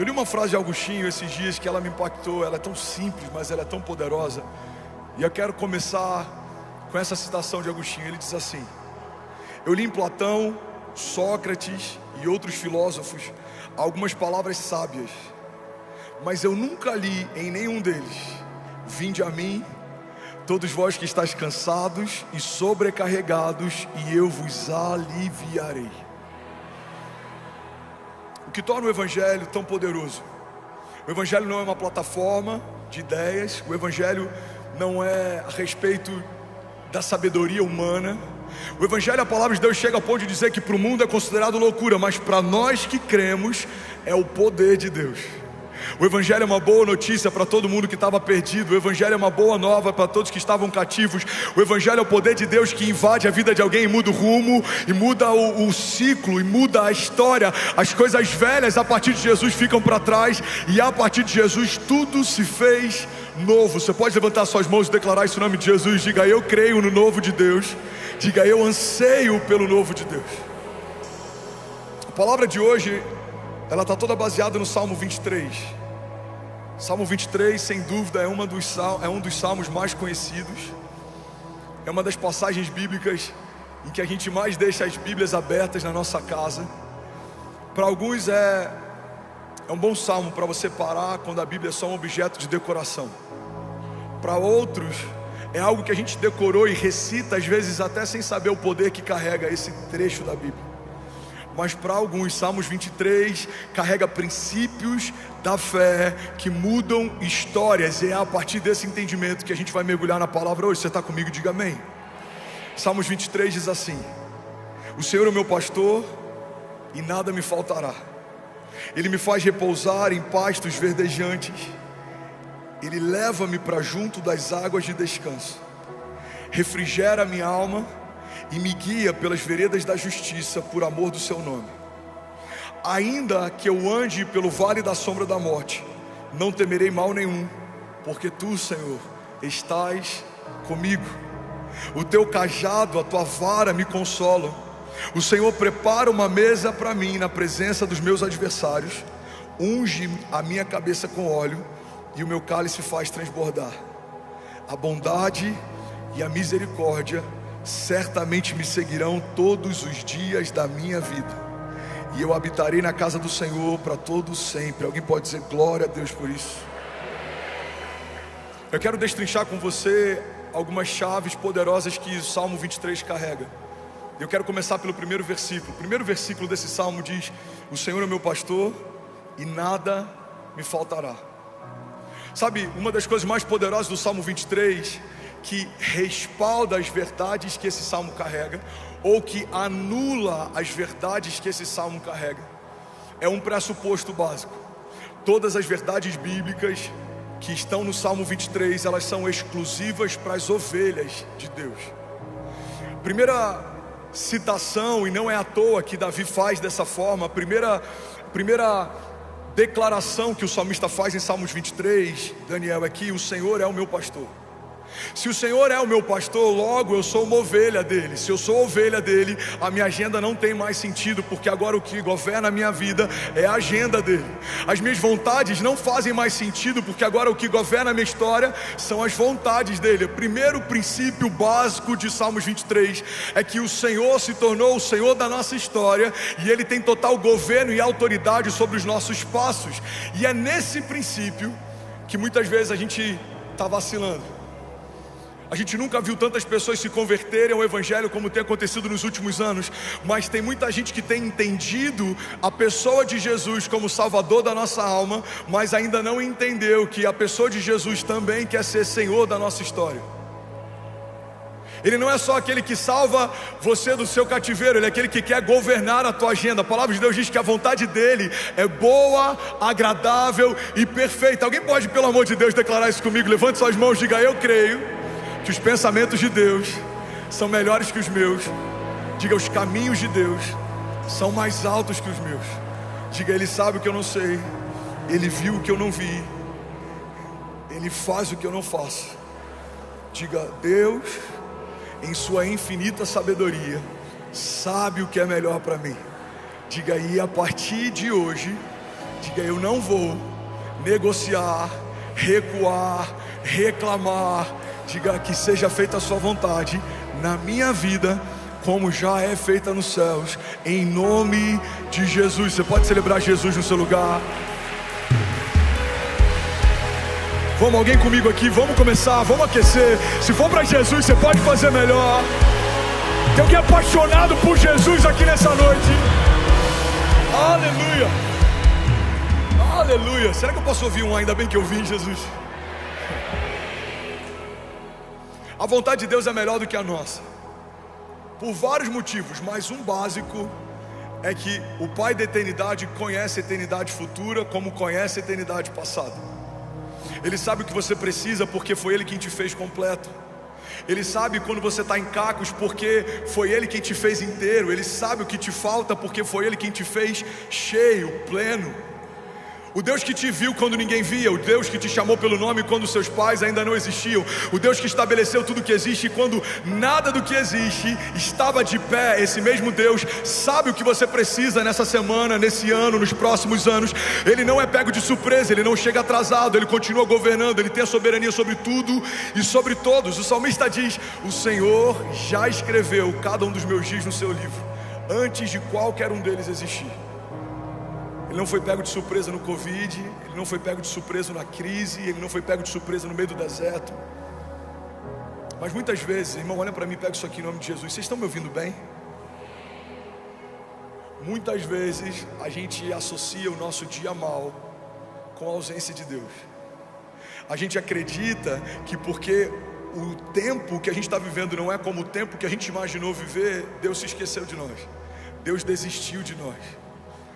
Eu li uma frase de Agostinho esses dias que ela me impactou. Ela é tão simples, mas ela é tão poderosa. E eu quero começar com essa citação de Agostinho. Ele diz assim: eu li em Platão, Sócrates e outros filósofos algumas palavras sábias, mas eu nunca li em nenhum deles: vinde a mim, todos vós que estáis cansados e sobrecarregados, e eu vos aliviarei. O que torna o Evangelho tão poderoso? O Evangelho não é uma plataforma de ideias. O Evangelho não é a respeito da sabedoria humana. O Evangelho, a palavra de Deus chega ao ponto de dizer que para o mundo é considerado loucura, mas para nós que cremos é o poder de Deus. O Evangelho é uma boa notícia para todo mundo que estava perdido. O Evangelho é uma boa nova para todos que estavam cativos. O Evangelho é o poder de Deus que invade a vida de alguém e muda o rumo, e muda o ciclo, e muda a história. As coisas velhas a partir de Jesus ficam para trás, e a partir de Jesus tudo se fez novo. Você pode levantar suas mãos e declarar isso em nome de Jesus. Diga: eu creio no novo de Deus. Diga: eu anseio pelo novo de Deus. A palavra de hoje, ela está toda baseada no Salmo 23. Salmo 23, sem dúvida, é um dos salmos mais conhecidos. É uma das passagens bíblicas em que a gente mais deixa as Bíblias abertas na nossa casa. Para alguns é um bom salmo para você parar quando a Bíblia é só um objeto de decoração. Para outros é algo que a gente decorou e recita, às vezes até sem saber o poder que carrega esse trecho da Bíblia. Mas para alguns, Salmos 23 carrega princípios da fé que mudam histórias. E é a partir desse entendimento que a gente vai mergulhar na palavra hoje. Você está comigo? Diga amém. Salmos 23 diz assim: o Senhor é o meu pastor e nada me faltará. Ele me faz repousar em pastos verdejantes. Ele leva-me para junto das águas de descanso. Refrigera a minha alma e me guia pelas veredas da justiça, por amor do seu nome. Ainda que eu ande pelo vale da sombra da morte, não temerei mal nenhum, porque tu, Senhor, estás comigo. O teu cajado, a tua vara me consolam. O Senhor prepara uma mesa para mim na presença dos meus adversários. Unge a minha cabeça com óleo e o meu cálice faz transbordar. A bondade e a misericórdia certamente me seguirão todos os dias da minha vida, e eu habitarei na casa do Senhor para todo sempre. Alguém pode dizer glória a Deus por isso? Eu quero destrinchar com você algumas chaves poderosas que o Salmo 23 carrega. Eu quero começar pelo primeiro versículo. O primeiro versículo desse salmo diz: o Senhor é meu pastor e nada me faltará. Sabe, uma das coisas mais poderosas do Salmo 23, que respalda as verdades que esse salmo carrega, ou que anula as verdades que esse salmo carrega, é um pressuposto básico. Todas as verdades bíblicas que estão no Salmo 23, elas são exclusivas para as ovelhas de Deus. Primeira citação, e não é à toa que Davi faz dessa forma, a primeira declaração que o salmista faz em Salmos 23, Daniel, é que o Senhor é o meu pastor. Se o Senhor é o meu pastor, logo eu sou uma ovelha dele. Se eu sou ovelha dele, a minha agenda não tem mais sentido, porque agora o que governa a minha vida é a agenda dele. As minhas vontades não fazem mais sentido, porque agora o que governa a minha história são as vontades dele. O primeiro princípio básico de Salmos 23 é que o Senhor se tornou o Senhor da nossa história, e Ele tem total governo e autoridade sobre os nossos passos. E é nesse princípio que muitas vezes a gente está vacilando. A gente nunca viu tantas pessoas se converterem ao Evangelho como tem acontecido nos últimos anos, mas tem muita gente que tem entendido a pessoa de Jesus como Salvador da nossa alma, mas ainda não entendeu que a pessoa de Jesus também quer ser Senhor da nossa história. Ele não é só aquele que salva você do seu cativeiro, Ele é aquele que quer governar a tua agenda. A palavra de Deus diz que a vontade dEle é boa, agradável e perfeita. Alguém pode, pelo amor de Deus, declarar isso comigo? Levante suas mãos e diga: eu creio que os pensamentos de Deus são melhores que os meus. Diga: os caminhos de Deus são mais altos que os meus. Diga: Ele sabe o que eu não sei, Ele viu o que eu não vi, Ele faz o que eu não faço. Diga: Deus, em sua infinita sabedoria, sabe o que é melhor para mim. Diga: e a partir de hoje Diga: eu não vou negociar, recuar, reclamar. Diga: que seja feita a sua vontade na minha vida, como já é feita nos céus, em nome de Jesus. Você pode celebrar Jesus no seu lugar? Vamos, alguém comigo aqui? Vamos começar, vamos aquecer. Se for para Jesus, você pode fazer melhor. Tem alguém apaixonado por Jesus aqui nessa noite? Aleluia, aleluia. Será que eu posso ouvir um ainda bem que eu vi, Jesus? A vontade de Deus é melhor do que a nossa, por vários motivos, mas um básico é que o Pai da eternidade conhece a eternidade futura como conhece a eternidade passada. Ele sabe o que você precisa porque foi Ele quem te fez completo. Ele sabe quando você está em cacos porque foi Ele quem te fez inteiro. Ele sabe o que te falta porque foi Ele quem te fez cheio, pleno. O Deus que te viu quando ninguém via, o Deus que te chamou pelo nome quando seus pais ainda não existiam, o Deus que estabeleceu tudo que existe quando nada do que existe estava de pé. Esse mesmo Deus sabe o que você precisa nessa semana, nesse ano, nos próximos anos. Ele não é pego de surpresa, Ele não chega atrasado, Ele continua governando, Ele tem a soberania sobre tudo e sobre todos. O salmista diz: o Senhor já escreveu cada um dos meus dias no seu livro, antes de qualquer um deles existir. Ele não foi pego de surpresa no Covid, Ele não foi pego de surpresa na crise, Ele não foi pego de surpresa no meio do deserto. Mas muitas vezes, irmão, olha para mim, pega isso aqui em nome de Jesus. Vocês estão me ouvindo bem? Muitas vezes a gente associa o nosso dia mal com a ausência de Deus. A gente acredita que porque o tempo que a gente está vivendo não é como o tempo que a gente imaginou viver, Deus se esqueceu de nós, Deus desistiu de nós.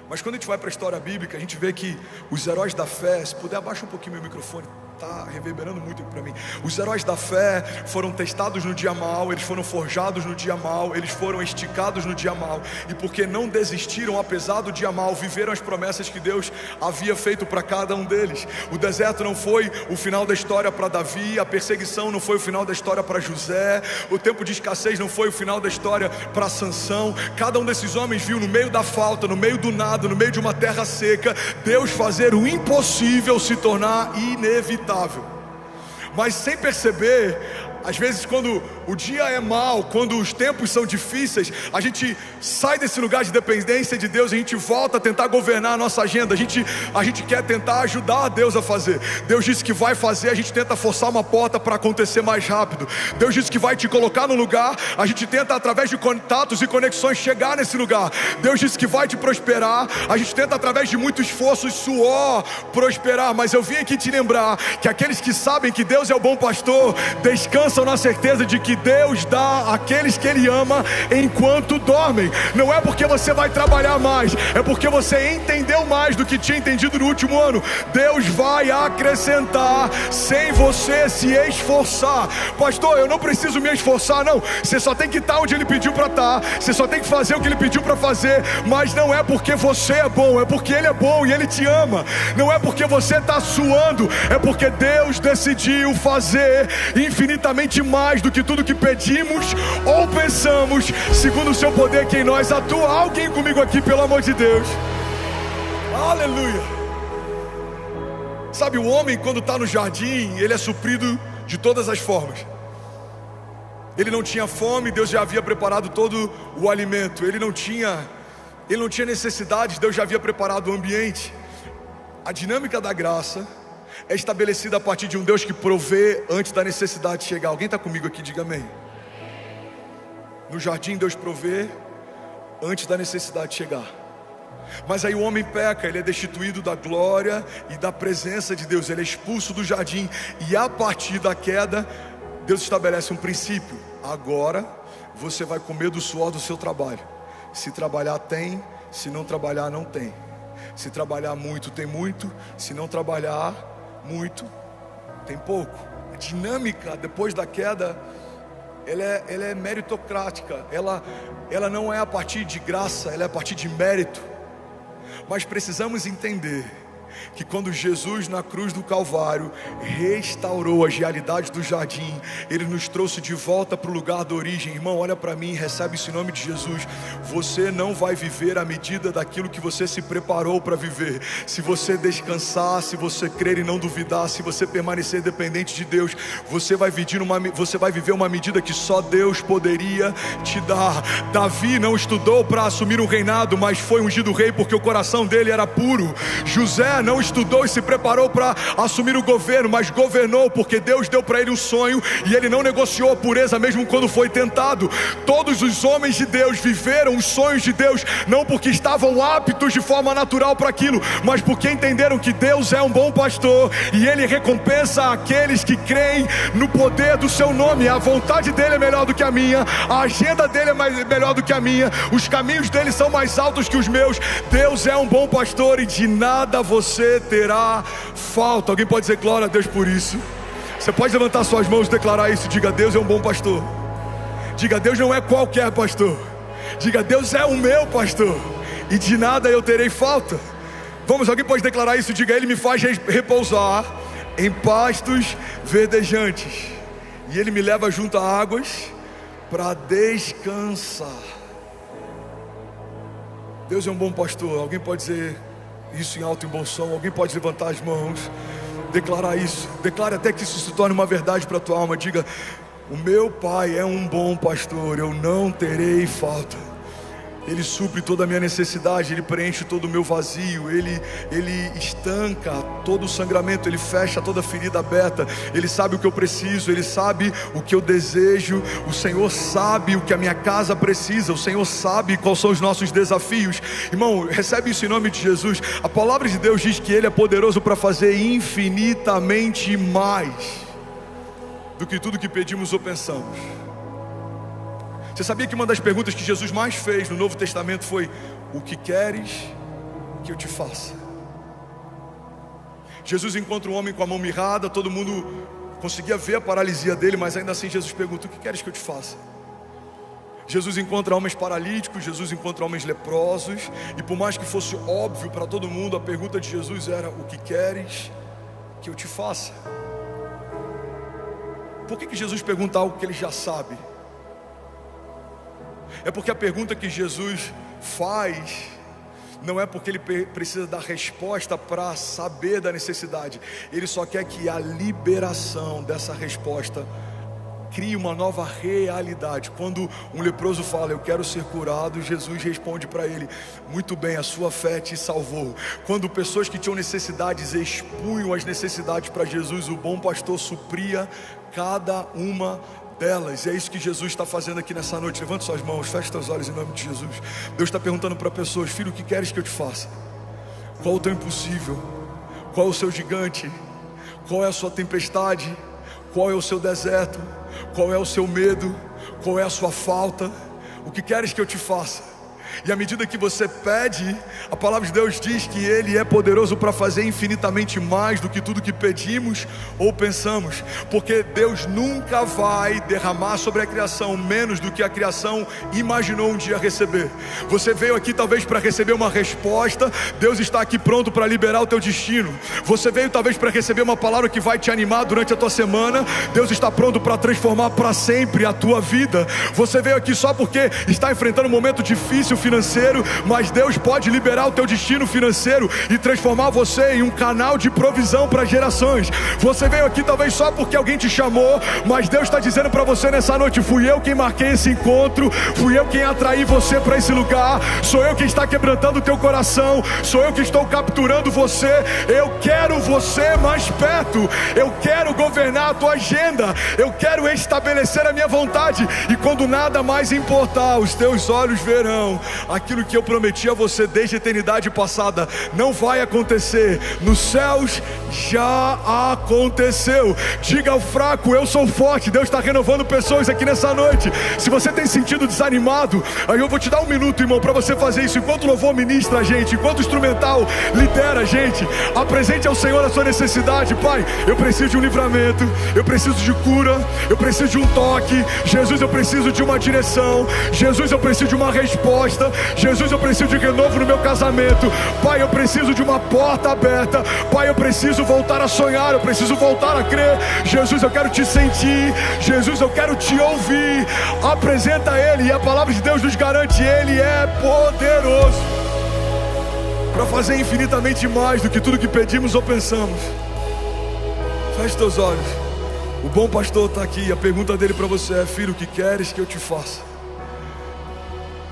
Mas quando a gente vai para a história bíblica, a gente vê que os heróis da fé, se puder abaixa um pouquinho meu microfone, está reverberando muito para mim. Os heróis da fé foram testados no dia mal, eles foram forjados no dia mal, eles foram esticados no dia mal, e porque não desistiram apesar do dia mal, viveram as promessas que Deus havia feito para cada um deles. O deserto não foi o final da história para Davi, a perseguição não foi o final da história para José, o tempo de escassez não foi o final da história para Sansão. Cada um desses homens viu no meio da falta, no meio do nada, no meio de uma terra seca, Deus fazer o impossível se tornar inevitável. Mas sem perceber, às vezes quando o dia é mau, quando os tempos são difíceis, a gente sai desse lugar de dependência de Deus e a gente volta a tentar governar a nossa agenda. A gente quer tentar ajudar a Deus a fazer. Deus disse que vai fazer, a gente tenta forçar uma porta para acontecer mais rápido. Deus disse que vai te colocar no lugar, a gente tenta através de contatos e conexões chegar nesse lugar. Deus disse que vai te prosperar, a gente tenta através de muito esforço e suor prosperar. Mas eu vim aqui te lembrar que aqueles que sabem que Deus é o bom pastor, descansam na certeza de que Deus dá àqueles que Ele ama enquanto dormem. Não é porque você vai trabalhar mais, é porque você entendeu mais do que tinha entendido no último ano. Deus vai acrescentar sem você se esforçar. Pastor, eu não preciso me esforçar, não. Você só tem que estar onde Ele pediu para estar, você só tem que fazer o que Ele pediu para fazer. Mas não é porque você é bom, é porque Ele é bom e Ele te ama. Não é porque você está suando, é porque Deus decidiu fazer infinitamente mais do que tudo que pedimos ou pensamos, segundo o seu poder que em nós atua. Alguém comigo aqui, pelo amor de Deus? Aleluia. Sabe, o homem quando está no jardim, ele é suprido de todas as formas. Ele não tinha fome, Deus já havia preparado todo o alimento. Ele não tinha necessidades, Deus já havia preparado o ambiente. A dinâmica da graça é estabelecida a partir de um Deus que provê antes da necessidade chegar. Alguém está comigo aqui? Diga amém. No jardim Deus provê antes da necessidade chegar. Mas aí o homem peca, ele é destituído da glória e da presença de Deus, ele é expulso do jardim. E a partir da queda, Deus estabelece um princípio: agora você vai comer do suor do seu trabalho. Se trabalhar tem, se não trabalhar não tem. Se trabalhar muito tem muito, se não trabalhar muito tem pouco. A dinâmica depois da queda, ela é meritocrática. Ela não é a partir de graça, ela é a partir de mérito. Mas precisamos entender que quando Jesus na cruz do Calvário restaurou as realidades do jardim, Ele nos trouxe de volta para o lugar da origem. Irmão, olha para mim, recebe isso em nome de Jesus. Você não vai viver à medida daquilo que você se preparou para viver. Se você descansar, se você crer e não duvidar, se você permanecer dependente de Deus, você vai viver uma medida que só Deus poderia te dar. Davi não estudou para assumir um reinado, mas foi ungido rei porque o coração dele era puro. José não estudou e se preparou para assumir o governo, mas governou porque Deus deu para ele um sonho e ele não negociou a pureza mesmo quando foi tentado. Todos os homens de Deus viveram os sonhos de Deus, não porque estavam aptos de forma natural para aquilo, mas porque entenderam que Deus é um bom pastor e Ele recompensa aqueles que creem no poder do seu nome. A vontade dele é melhor do que a minha, a agenda dele é melhor do que a minha, os caminhos dele são mais altos que os meus. Deus é um bom pastor e de nada você terá falta. Alguém pode dizer glória a Deus por isso? Você pode levantar suas mãos e declarar isso. Diga: Deus é um bom pastor. Diga: Deus não é qualquer pastor. Diga: Deus é o meu pastor e de nada eu terei falta. Vamos, alguém pode declarar isso? Diga: Ele me faz repousar em pastos verdejantes e Ele me leva junto a águas para descansar. Deus é um bom pastor. Alguém pode dizer isso em alto e bom som? Alguém pode levantar as mãos, declarar isso? Declare até que isso se torne uma verdade para a tua alma. Diga: o meu Pai é um bom pastor, eu não terei falta. Ele supre toda a minha necessidade, Ele preenche todo o meu vazio, Ele estanca todo o sangramento, Ele fecha toda a ferida aberta. Ele sabe o que eu preciso, Ele sabe o que eu desejo. O Senhor sabe o que a minha casa precisa, o Senhor sabe quais são os nossos desafios. Irmão, recebe isso em nome de Jesus. A palavra de Deus diz que Ele é poderoso para fazer infinitamente mais do que tudo que pedimos ou pensamos. Você sabia que uma das perguntas que Jesus mais fez no Novo Testamento foi: o que queres que eu te faça? Jesus encontra um homem com a mão mirrada, todo mundo conseguia ver a paralisia dele, mas ainda assim Jesus pergunta: o que queres que eu te faça? Jesus encontra homens paralíticos, Jesus encontra homens leprosos, e por mais que fosse óbvio para todo mundo, a pergunta de Jesus era: o que queres que eu te faça? Por que Jesus pergunta algo que ele já sabe? É porque a pergunta que Jesus faz não é porque ele precisa dar resposta para saber da necessidade. Ele só quer que a liberação dessa resposta crie uma nova realidade. Quando um leproso fala: eu quero ser curado, Jesus responde para ele: muito bem, a sua fé te salvou. Quando pessoas que tinham necessidades expunham as necessidades para Jesus, o bom pastor supria cada uma delas. E é isso que Jesus está fazendo aqui nessa noite. Levanta suas mãos, feche seus olhos em nome de Jesus. Deus está perguntando para pessoas: filho, o que queres que eu te faça? Qual o teu impossível? Qual é o seu gigante? Qual é a sua tempestade? Qual é o seu deserto? Qual é o seu medo? Qual é a sua falta? O que queres que eu te faça? E à medida que você pede, a palavra de Deus diz que Ele é poderoso para fazer infinitamente mais do que tudo que pedimos ou pensamos. Porque Deus nunca vai derramar sobre a criação menos do que a criação imaginou um dia receber. Você veio aqui talvez para receber uma resposta, Deus está aqui pronto para liberar o teu destino. Você veio talvez para receber uma palavra que vai te animar durante a tua semana, Deus está pronto para transformar para sempre a tua vida. Você veio aqui só porque está enfrentando um momento difícil financeiro, mas Deus pode liberar o teu destino financeiro e transformar você em um canal de provisão para gerações. Você veio aqui talvez só porque alguém te chamou, mas Deus está dizendo para você nessa noite: fui eu quem marquei esse encontro, fui eu quem atraí você para esse lugar, sou eu quem está quebrantando o teu coração, sou eu que estou capturando você. Eu quero você mais perto, eu quero governar a tua agenda, eu quero estabelecer a minha vontade, e quando nada mais importar, os teus olhos verão aquilo que eu prometi a você desde a eternidade passada. Não vai acontecer, nos céus já aconteceu. Diga ao fraco: eu sou forte. Deus está renovando pessoas aqui nessa noite. Se você tem sentido desanimado, aí eu vou te dar um minuto, irmão, para você fazer isso. Enquanto o louvor ministra a gente, enquanto o instrumental lidera a gente, apresente ao Senhor a sua necessidade. Pai, eu preciso de um livramento, eu preciso de cura, eu preciso de um toque. Jesus, eu preciso de uma direção. Jesus, eu preciso de uma resposta. aberta. Jesus, eu preciso de renovo no meu casamento. Pai, eu preciso de uma porta aberta. Pai, eu preciso voltar a sonhar, eu preciso voltar a crer. Jesus, eu quero te sentir. Jesus, eu quero te ouvir. Apresenta a Ele, e a palavra de Deus nos garante: Ele é poderoso para fazer infinitamente mais do que tudo que pedimos ou pensamos. Feche teus olhos. O bom pastor está aqui. A pergunta dele para você é: filho, o que queres que eu te faça?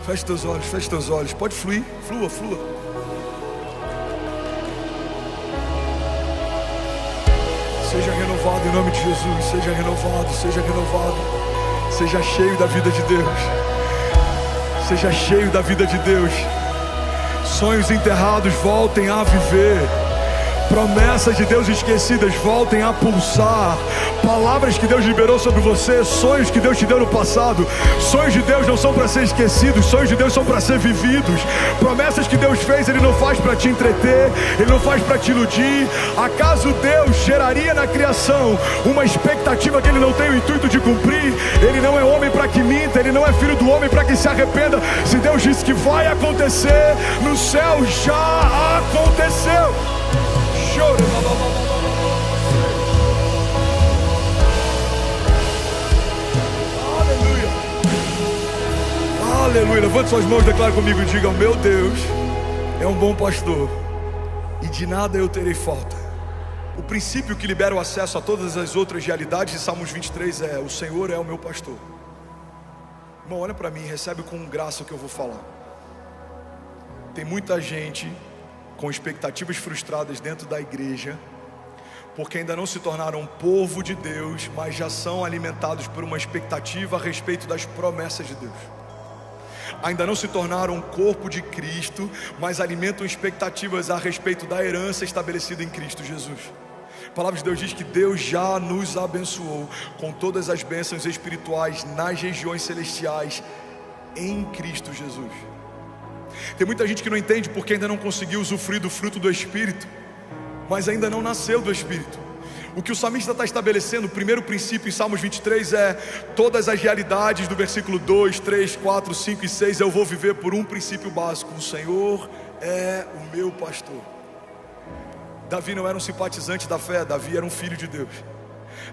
Feche teus olhos, feche teus olhos. Pode fluir, flua, flua. Seja renovado em nome de Jesus. Seja renovado, seja renovado. Seja cheio da vida de Deus. Seja cheio da vida de Deus. Sonhos enterrados voltem a viver. Promessas de Deus esquecidas voltem a pulsar. Palavras que Deus liberou sobre você, sonhos que Deus te deu no passado. Sonhos de Deus não são para ser esquecidos, sonhos de Deus são para ser vividos. Promessas que Deus fez, Ele não faz para te entreter, Ele não faz para te iludir. Acaso Deus geraria na criação uma expectativa que Ele não tem o intuito de cumprir? Ele não é homem para que minta, Ele não é filho do homem para que se arrependa. Se Deus disse que vai acontecer, no céu já aconteceu. Aleluia. Aleluia. Levante suas mãos, declare comigo e diga: o meu Deus é um bom pastor e de nada eu terei falta. O princípio que libera o acesso a todas as outras realidades de Salmos 23 é: o Senhor é o meu pastor. Irmão, olha para mim, recebe com graça o que eu vou falar. Tem muita gente com expectativas frustradas dentro da igreja, porque ainda não se tornaram povo de Deus, mas já são alimentados por uma expectativa a respeito das promessas de Deus. Ainda não se tornaram corpo de Cristo, mas alimentam expectativas a respeito da herança estabelecida em Cristo Jesus. A palavra de Deus diz que Deus já nos abençoou com todas as bênçãos espirituais nas regiões celestiais em Cristo Jesus. Tem muita gente que não entende porque ainda não conseguiu usufruir do fruto do Espírito, mas ainda não nasceu do Espírito. O que o salmista está estabelecendo, o primeiro princípio em Salmos 23 é: todas as realidades do versículo 2, 3, 4, 5 e 6 eu vou viver por um princípio básico: o Senhor é o meu pastor. Davi não era um simpatizante da fé, Davi era um filho de Deus.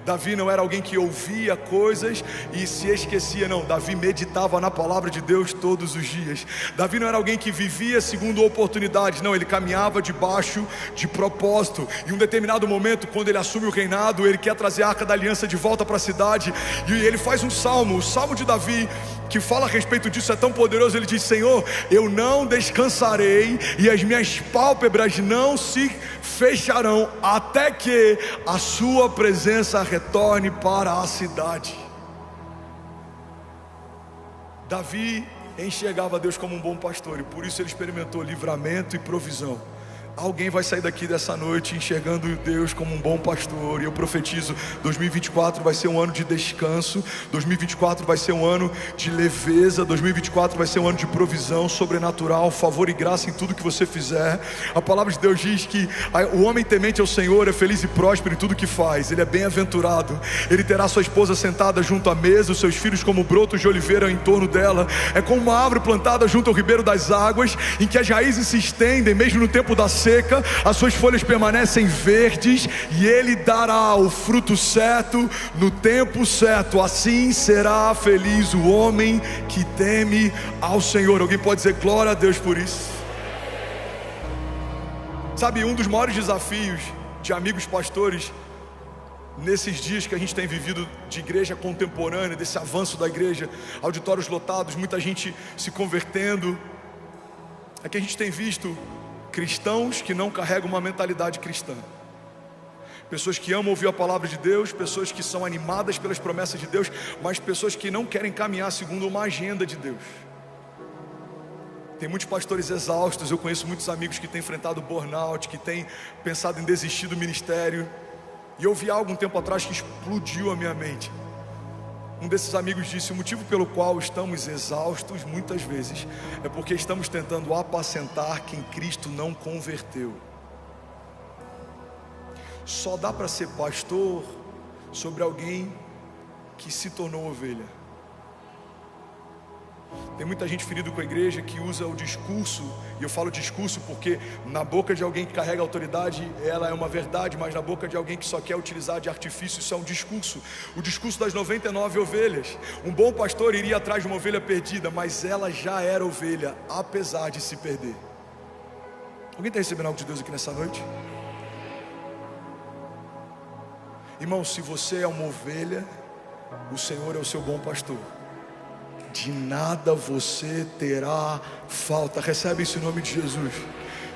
Davi não era alguém que ouvia coisas e se esquecia, não. Davi meditava na palavra de Deus todos os dias. Davi não era alguém que vivia segundo oportunidades, não. Ele caminhava debaixo de propósito. Em um determinado momento, quando ele assume o reinado, ele quer trazer a Arca da Aliança de volta para a cidade, e ele faz um salmo, o salmo de Davi, que fala a respeito disso, é tão poderoso. Ele diz: Senhor, eu não descansarei e as minhas pálpebras não se fecharão até que a sua presença retorne para a cidade. Davi enxergava Deus como um bom pastor, e por isso ele experimentou livramento e provisão. Alguém vai sair daqui dessa noite enxergando Deus como um bom pastor, e eu profetizo: 2024 vai ser um ano de descanso, 2024 vai ser um ano de leveza, 2024 vai ser um ano de provisão sobrenatural, favor e graça em tudo que você fizer. A palavra de Deus diz que o homem temente ao Senhor é feliz e próspero em tudo que faz. Ele é bem-aventurado, ele terá sua esposa sentada junto à mesa, os seus filhos como brotos de oliveira em torno dela. É como uma árvore plantada junto ao ribeiro das águas, em que as raízes se estendem mesmo no tempo da seca, as suas folhas permanecem verdes, e ele dará o fruto certo no tempo certo. Assim será feliz o homem que teme ao Senhor. Alguém pode dizer glória a Deus por isso? Sabe, um dos maiores desafios de amigos pastores nesses dias que a gente tem vivido de igreja contemporânea, desse avanço da igreja, auditórios lotados, muita gente se convertendo, é que a gente tem visto cristãos que não carregam uma mentalidade cristã. Pessoas que amam ouvir a palavra de Deus, pessoas que são animadas pelas promessas de Deus, mas pessoas que não querem caminhar segundo uma agenda de Deus. Tem muitos pastores exaustos. Eu conheço muitos amigos que têm enfrentado burnout, que têm pensado em desistir do ministério. E eu vi algo um tempo atrás que explodiu a minha mente. Um desses amigos disse: o motivo pelo qual estamos exaustos muitas vezes é porque estamos tentando apacentar quem Cristo não converteu. Só dá para ser pastor sobre alguém que se tornou ovelha. Tem muita gente ferida com a igreja que usa o discurso, e eu falo discurso porque na boca de alguém que carrega autoridade, ela é uma verdade, mas na boca de alguém que só quer utilizar de artifício, isso é um discurso. O discurso das 99 ovelhas. Um bom pastor iria atrás de uma ovelha perdida, mas ela já era ovelha, apesar de se perder. Alguém está recebendo algo de Deus aqui nessa noite? Irmão, se você é uma ovelha, o Senhor é o seu bom pastor. De nada você terá falta. Recebe isso em nome de Jesus.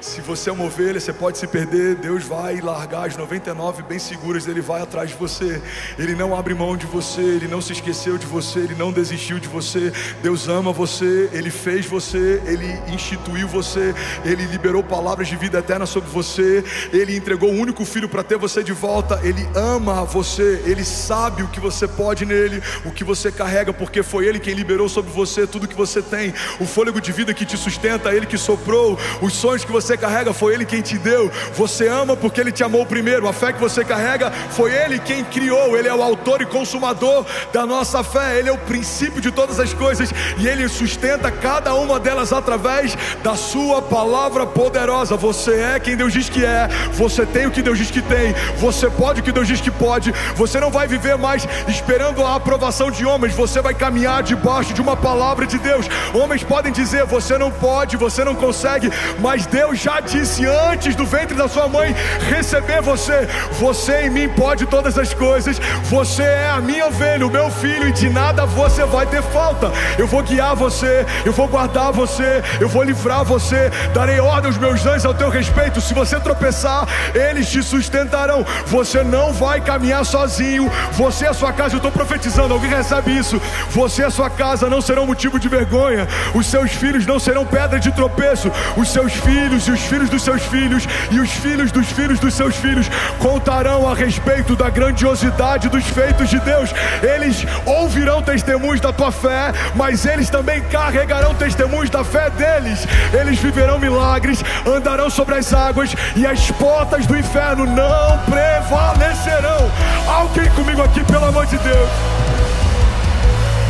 Se você é uma ovelha, você pode se perder, Deus vai largar as 99 bem seguras, Ele vai atrás de você. Ele não abre mão de você, Ele não se esqueceu de você, Ele não desistiu de você. Deus ama você, Ele fez você, Ele instituiu você, Ele liberou palavras de vida eterna sobre você, Ele entregou o único filho para ter você de volta. Ele ama você, Ele sabe o que você pode nele, o que você carrega, porque foi Ele quem liberou sobre você tudo que você tem. O fôlego de vida que te sustenta, Ele que soprou. Os sonhos que você carrega, foi Ele quem te deu. Você ama porque Ele te amou primeiro. A fé que você carrega, foi Ele quem criou. Ele é o autor e consumador da nossa fé. Ele é o princípio de todas as coisas, e Ele sustenta cada uma delas através da sua palavra poderosa. Você é quem Deus diz que é, você tem o que Deus diz que tem, você pode o que Deus diz que pode. Você não vai viver mais esperando a aprovação de homens, você vai caminhar debaixo de uma palavra de Deus. Homens podem dizer, você não pode, você não consegue, mas Deus já disse antes do ventre da sua mãe receber você. Você em mim pode todas as coisas. Você é a minha ovelha, o meu filho, e de nada você vai ter falta. Eu vou guiar você, eu vou guardar você, eu vou livrar você. Darei ordem aos meus anjos ao teu respeito. Se você tropeçar, eles te sustentarão. Você não vai caminhar sozinho. Você e a sua casa, eu estou profetizando, alguém recebe isso? Você e a sua casa não serão motivo de vergonha. Os seus filhos não serão pedra de tropeço. Os seus filhos e os filhos dos seus filhos e os filhos dos seus filhos contarão a respeito da grandiosidade dos feitos de Deus. Eles ouvirão testemunhos da tua fé, mas eles também carregarão testemunhos da fé deles. Eles viverão milagres, andarão sobre as águas, e as portas do inferno não prevalecerão. Alguém comigo aqui, pelo amor de Deus.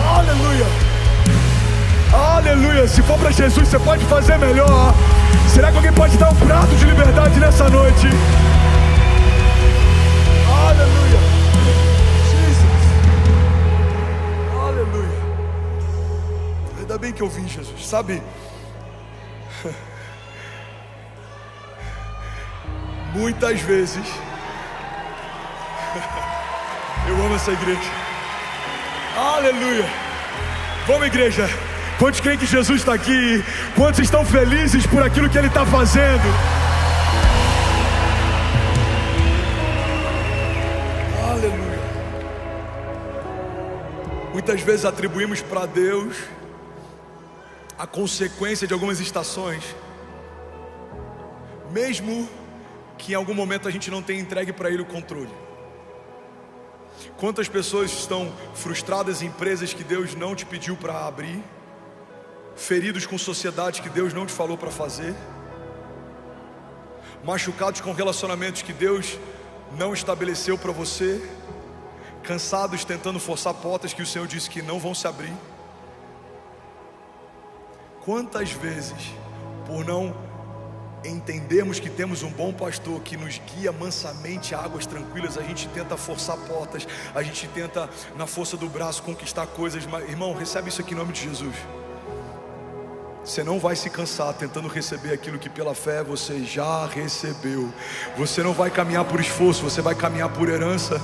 Aleluia. Aleluia. Se for para Jesus, você pode fazer melhor. Será que alguém pode dar um prato de liberdade nessa noite? Aleluia. Jesus. Aleluia. Ainda bem que eu vim, Jesus. Sabe, muitas vezes eu amo essa igreja. Aleluia. Vamos, igreja. Quantos creem que Jesus está aqui? Quantos estão felizes por aquilo que Ele está fazendo? Aleluia. Muitas vezes atribuímos para Deus a consequência de algumas estações, mesmo que em algum momento a gente não tenha entregue para Ele o controle. Quantas pessoas estão frustradas em empresas que Deus não te pediu para abrir, feridos com sociedade que Deus não te falou para fazer, machucados com relacionamentos que Deus não estabeleceu para você, cansados tentando forçar portas que o Senhor disse que não vão se abrir. Quantas vezes, por não entendermos que temos um bom pastor que nos guia mansamente a águas tranquilas, a gente tenta forçar portas, a gente tenta na força do braço conquistar coisas. Mas, irmão, recebe isso aqui em nome de Jesus. Você não vai se cansar tentando receber aquilo que pela fé você já recebeu. Você não vai caminhar por esforço, você vai caminhar por herança.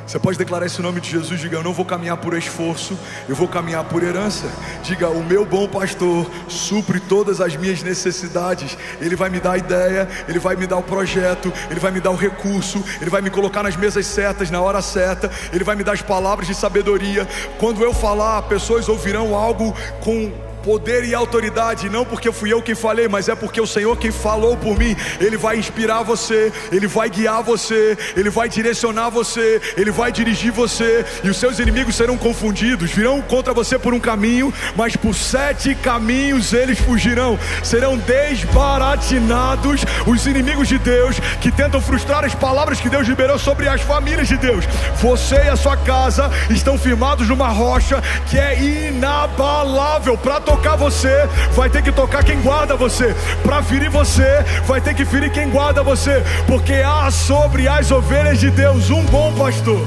Você pode declarar esse nome de Jesus. Diga, eu não vou caminhar por esforço, eu vou caminhar por herança. Diga, o meu bom pastor supre todas as minhas necessidades. Ele vai me dar a ideia, Ele vai me dar o projeto, Ele vai me dar o recurso, Ele vai me colocar nas mesas certas, na hora certa, Ele vai me dar as palavras de sabedoria. Quando eu falar, pessoas ouvirão algo com poder e autoridade, não porque fui eu quem falei, mas é porque o Senhor quem falou por mim. Ele vai inspirar você, Ele vai guiar você, Ele vai direcionar você, Ele vai dirigir você. E os seus inimigos serão confundidos, virão contra você por um caminho, mas por 7 caminhos eles fugirão. Serão desbaratinados os inimigos de Deus que tentam frustrar as palavras que Deus liberou sobre as famílias de Deus. Você e a sua casa estão firmados numa rocha que é inabalável para tocar você, vai ter que tocar quem guarda você. Para ferir você, vai ter que ferir quem guarda você. Porque há sobre as ovelhas de Deus um bom pastor.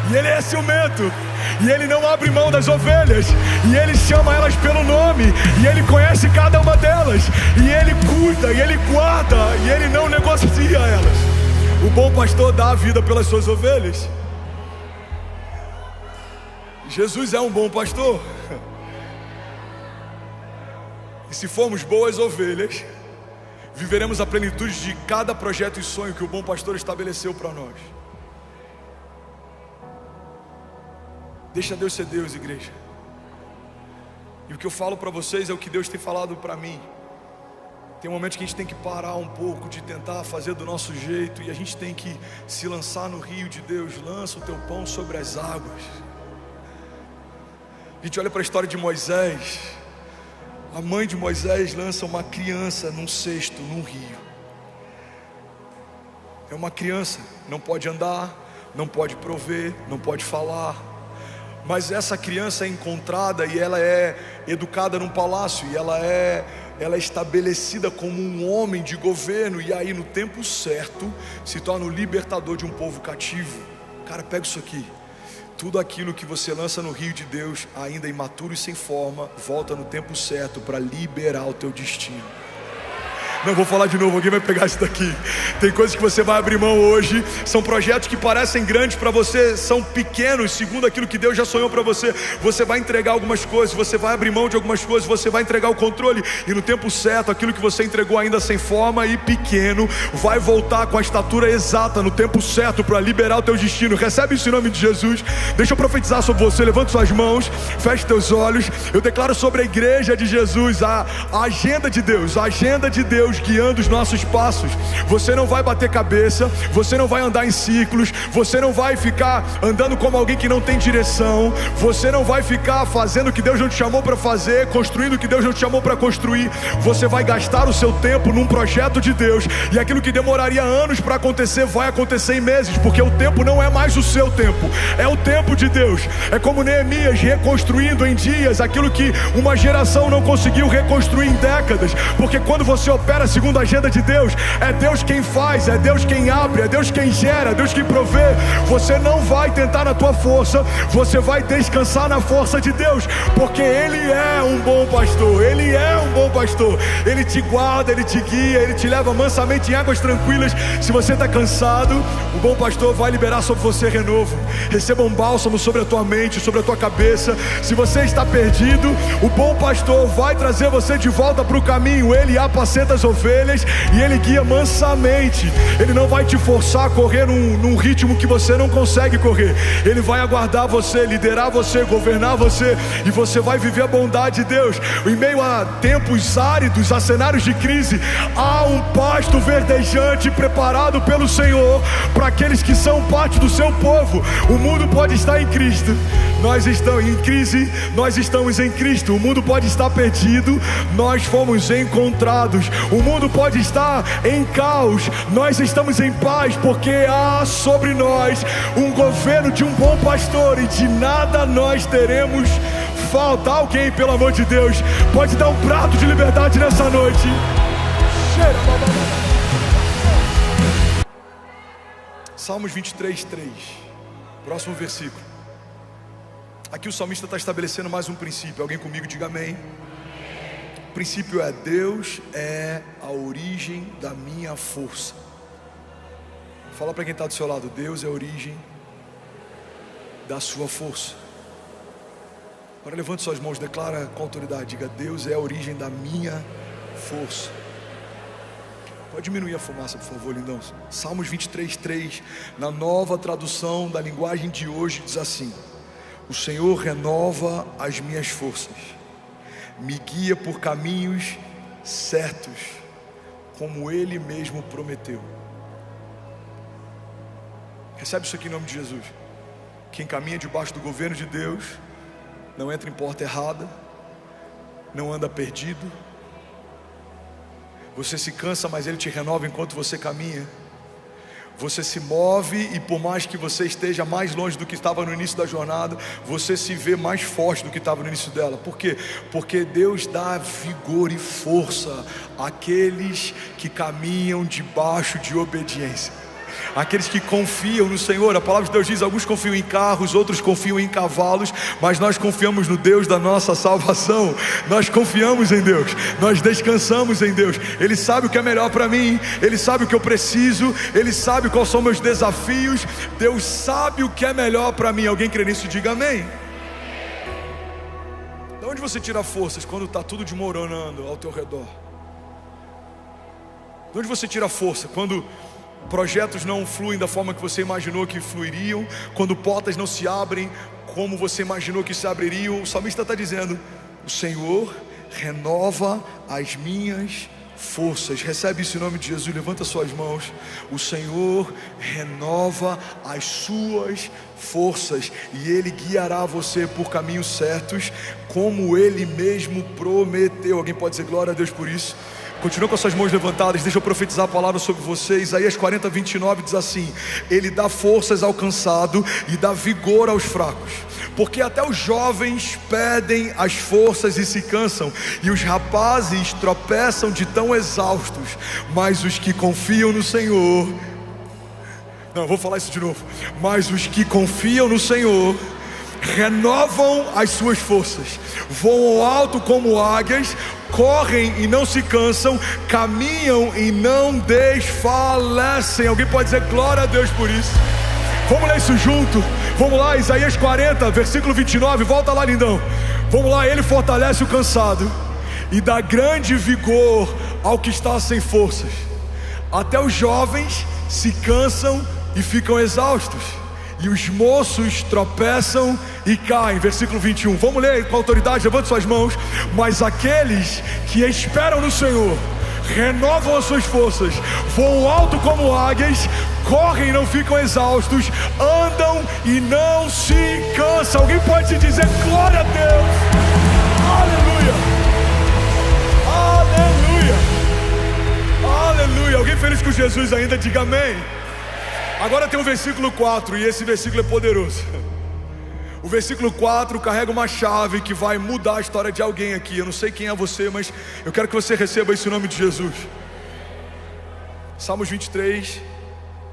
E ele é ciumento, e ele não abre mão das ovelhas, e ele chama elas pelo nome, e ele conhece cada uma delas, e ele cuida, e ele guarda, e ele não negocia elas. O bom pastor dá a vida pelas suas ovelhas. Jesus é um bom pastor. E se formos boas ovelhas, viveremos a plenitude de cada projeto e sonho que o bom pastor estabeleceu para nós. Deixa Deus ser Deus, igreja. E o que eu falo para vocês é o que Deus tem falado para mim. Tem momentos que a gente tem que parar um pouco de tentar fazer do nosso jeito, e a gente tem que se lançar no rio de Deus. Lança o teu pão sobre as águas. A gente olha para a história de Moisés. A mãe de Moisés lança uma criança num cesto, num rio. É uma criança, não pode andar, não pode prover, não pode falar. Mas essa criança é encontrada e ela é educada num palácio, e ela é estabelecida como um homem de governo, e aí no tempo certo se torna o libertador de um povo cativo. Cara, pega isso aqui. Tudo aquilo que você lança no rio de Deus, ainda imaturo e sem forma, volta no tempo certo para liberar o teu destino. Não, vou falar de novo, alguém vai pegar isso daqui. Tem coisas que você vai abrir mão hoje. São projetos que parecem grandes para você, são pequenos segundo aquilo que Deus já sonhou para você. Você vai entregar algumas coisas, você vai abrir mão de algumas coisas, você vai entregar o controle, e no tempo certo, aquilo que você entregou ainda sem forma e pequeno, vai voltar com a estatura exata no tempo certo para liberar o teu destino. Recebe isso em nome de Jesus. Deixa eu profetizar sobre você. Levanta suas mãos, feche teus olhos. Eu declaro sobre a igreja de Jesus a agenda de Deus, a agenda de Deus guiando os nossos passos. Você não vai bater cabeça, você não vai andar em círculos, você não vai ficar andando como alguém que não tem direção, você não vai ficar fazendo o que Deus não te chamou para fazer, construindo o que Deus não te chamou para construir. Você vai gastar o seu tempo num projeto de Deus, e aquilo que demoraria anos para acontecer vai acontecer em meses, porque o tempo não é mais o seu tempo, é o tempo de Deus. É como Neemias reconstruindo em dias aquilo que uma geração não conseguiu reconstruir em décadas, porque quando você opera segundo a agenda de Deus, é Deus quem faz, é Deus quem abre, é Deus quem gera, é Deus quem provê. Você não vai tentar na tua força, você vai descansar na força de Deus, porque Ele é um bom pastor, Ele é um bom pastor. Ele te guarda, Ele te guia, Ele te leva mansamente em águas tranquilas. Se você está cansado, o bom pastor vai liberar sobre você renovo. Receba um bálsamo sobre a tua mente, sobre a tua cabeça. Se você está perdido, o bom pastor vai trazer você de volta para o caminho. Ele apacenta as ovelhas e Ele guia mansamente. Ele não vai te forçar a correr num ritmo que você não consegue correr. Ele vai aguardar você, liderar você, governar você, e você vai viver a bondade de Deus. Em meio a tempos áridos, a cenários de crise, há um pasto verdejante preparado pelo Senhor para aqueles que são parte do seu povo. O mundo pode estar em Cristo, nós estamos em crise, nós estamos em Cristo. O mundo pode estar perdido, nós fomos encontrados. O mundo pode estar em caos, nós estamos em paz, porque há sobre nós um governo de um bom pastor, e de nada nós teremos falta. Alguém, pelo amor de Deus, pode dar um prato de liberdade nessa noite? Salmos 23:3, próximo versículo. Aqui o salmista está estabelecendo mais um princípio. Alguém comigo, diga amém. O princípio é: Deus é a origem da minha força. Fala para quem está do seu lado: Deus é a origem da sua força. Agora levante suas mãos, declara com autoridade, diga: Deus é a origem da minha força. Pode diminuir a fumaça, por favor, lindão. Salmos 23:3, na nova tradução da linguagem de hoje, diz assim: o Senhor renova as minhas forças, me guia por caminhos certos, como Ele mesmo prometeu. Recebe isso aqui em nome de Jesus. Quem caminha debaixo do governo de Deus não entra em porta errada, não anda perdido. Você se cansa, mas Ele te renova enquanto você caminha. Você se move e por mais que você esteja mais longe do que estava no início da jornada, você se vê mais forte do que estava no início dela. Por quê? Porque Deus dá vigor e força àqueles que caminham debaixo de obediência, aqueles que confiam no Senhor. A palavra de Deus diz: alguns confiam em carros, outros confiam em cavalos, mas nós confiamos no Deus da nossa salvação. Nós confiamos em Deus, nós descansamos em Deus. Ele sabe o que é melhor para mim, Ele sabe o que eu preciso, Ele sabe quais são meus desafios. Deus sabe o que é melhor para mim. Alguém crê nisso? Diga amém. De onde você tira forças quando está tudo desmoronando ao teu redor? De onde você tira força quando projetos não fluem da forma que você imaginou que fluiriam, quando portas não se abrem como você imaginou que se abririam? O salmista está dizendo: o Senhor renova as minhas forças. Recebe isso em nome de Jesus, levanta suas mãos. O Senhor renova as suas forças e Ele guiará você por caminhos certos, como Ele mesmo prometeu. Alguém pode dizer glória a Deus por isso? Continua com as suas mãos levantadas, deixa eu profetizar a palavra sobre você. Isaías 40, 29 diz assim: Ele dá forças ao cansado e dá vigor aos fracos. Porque até os jovens perdem as forças e se cansam, e os rapazes tropeçam de tão exaustos. Mas os que confiam no Senhor... Não, vou falar isso de novo. Mas os que confiam no Senhor renovam as suas forças, voam alto como águias, correm e não se cansam, caminham e não desfalecem. Alguém pode dizer glória a Deus por isso? Vamos ler isso junto? Vamos lá, Isaías 40, versículo 29, volta lá, lindão. Vamos lá: Ele fortalece o cansado e dá grande vigor ao que está sem forças. Até os jovens se cansam e ficam exaustos, e os moços tropeçam e caem. Versículo 21, vamos ler com autoridade, levante suas mãos. Mas aqueles que esperam no Senhor renovam as suas forças, voam alto como águias, correm e não ficam exaustos, andam e não se cansam. Alguém pode dizer glória a Deus? Aleluia, aleluia, aleluia. Alguém feliz com Jesus ainda? Diga amém. Agora tem o versículo 4, e esse versículo é poderoso. O versículo 4 carrega uma chave que vai mudar a história de alguém aqui. Eu não sei quem é você, mas eu quero que você receba isso em nome de Jesus. Salmos 23,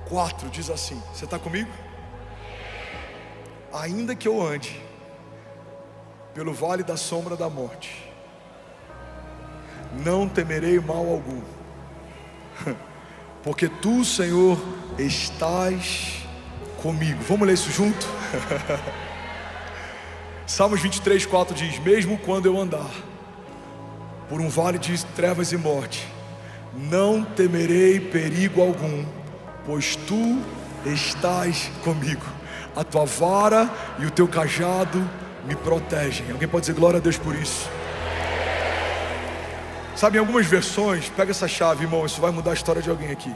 4 diz assim: você está comigo? Ainda que eu ande pelo vale da sombra da morte, não temerei mal algum, porque tu, Senhor, estás comigo. Vamos ler isso junto? Salmos 23, 4 diz: mesmo quando eu andar por um vale de trevas e morte, não temerei perigo algum, pois tu estás comigo. A tua vara e o teu cajado me protegem. Alguém pode dizer glória a Deus por isso? Sabe, em algumas versões, pega essa chave, irmão, isso vai mudar a história de alguém aqui.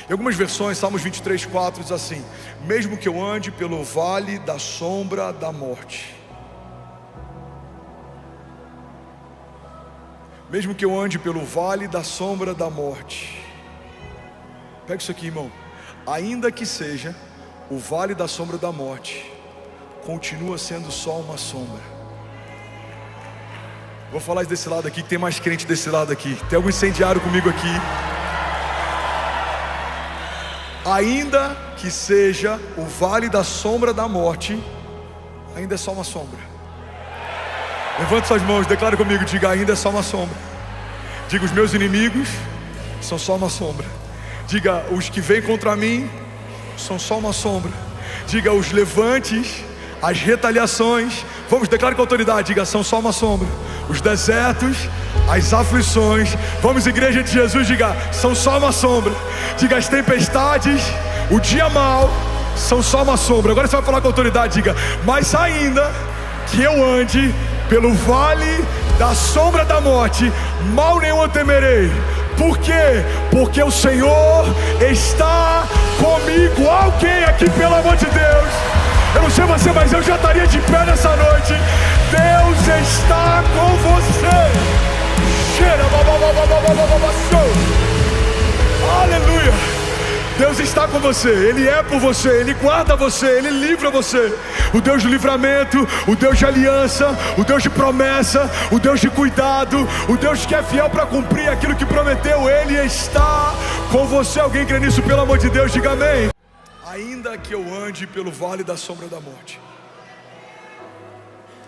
Em algumas versões, Salmos 23, 4 diz assim: mesmo que eu ande pelo vale da sombra da morte, mesmo que eu ande pelo vale da sombra da morte, pega isso aqui, irmão, ainda que seja o vale da sombra da morte, continua sendo só uma sombra. Vou falar isso desse lado aqui, que tem mais crente desse lado aqui. Tem algum incendiário comigo aqui? Ainda que seja o vale da sombra da morte, ainda é só uma sombra. Levante suas mãos, declare comigo, diga: ainda é só uma sombra. Diga: os meus inimigos são só uma sombra. Diga: os que vêm contra mim são só uma sombra. Diga: os levantes, as retaliações, vamos, declare com autoridade, diga: são só uma sombra. Os desertos, as aflições, vamos, igreja de Jesus, diga: são só uma sombra. Diga: as tempestades, o dia mau, são só uma sombra. Agora você vai falar com autoridade, diga: mas ainda que eu ande pelo vale da sombra da morte, mal nenhum eu temerei. Por quê? Porque o Senhor está comigo. Alguém aqui, pelo amor de Deus, eu não sei você, mas eu já estaria de pé nessa noite. Deus está com você. Aleluia. Deus está com você, Ele é por você, Ele guarda você, Ele livra você. O Deus de livramento, o Deus de aliança, o Deus de promessa, o Deus de cuidado, o Deus que é fiel para cumprir aquilo que prometeu, Ele está com você. Alguém crê nisso, pelo amor de Deus, diga amém. Ainda que eu ande pelo vale da sombra da morte,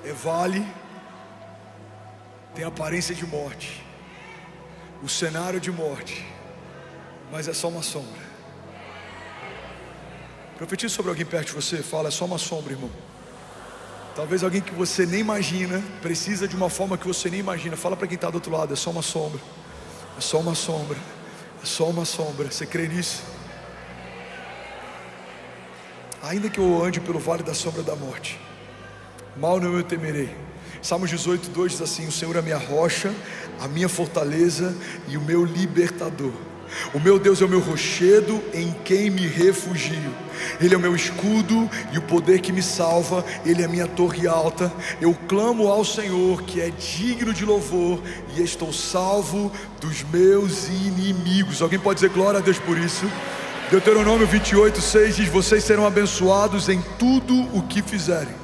é vale, tem aparência de morte, o cenário de morte, mas é só uma sombra. Profetiza sobre alguém perto de você, fala, é só uma sombra, irmão. Talvez alguém que você nem imagina, precisa de uma forma que você nem imagina. Fala para quem está do outro lado, é só uma sombra. É só uma sombra. É só uma sombra. Você crê nisso? Ainda que eu ande pelo vale da sombra da morte, mal não eu temerei. Salmos 18:2 diz assim: o Senhor é a minha rocha, a minha fortaleza e o meu libertador. O meu Deus é o meu rochedo em quem me refugio. Ele é o meu escudo e o poder que me salva. Ele é a minha torre alta. Eu clamo ao Senhor, que é digno de louvor, e estou salvo dos meus inimigos. Alguém pode dizer glória a Deus por isso? Deuteronômio 28:6 diz: vocês serão abençoados em tudo o que fizerem.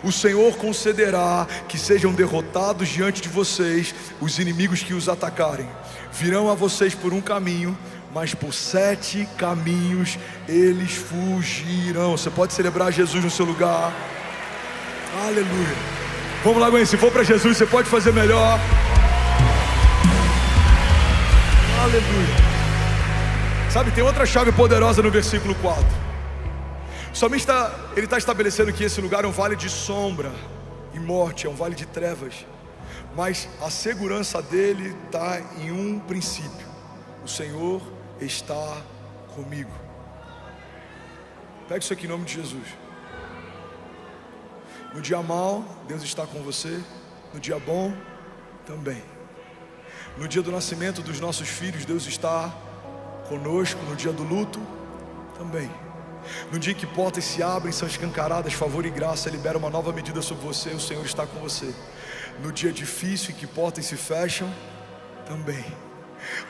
O Senhor concederá que sejam derrotados diante de vocês os inimigos que os atacarem. Virão a vocês por um caminho, mas por 7 caminhos eles fugirão. Você pode celebrar Jesus no seu lugar. Aleluia. Vamos lá, Gwen, se for para Jesus, você pode fazer melhor. Aleluia. Sabe, tem outra chave poderosa no versículo 4. O salmista, ele está estabelecendo que esse lugar é um vale de sombra e morte, é um vale de trevas. Mas a segurança dele está em um princípio: o Senhor está comigo. Pega isso aqui em nome de Jesus. No dia mau, Deus está com você. No dia bom, também. No dia do nascimento dos nossos filhos, Deus está conosco. No dia do luto, também. No dia em que portas se abrem, são escancaradas, favor e graça libera uma nova medida sobre você, o Senhor está com você. No dia difícil em que portas se fecham, também.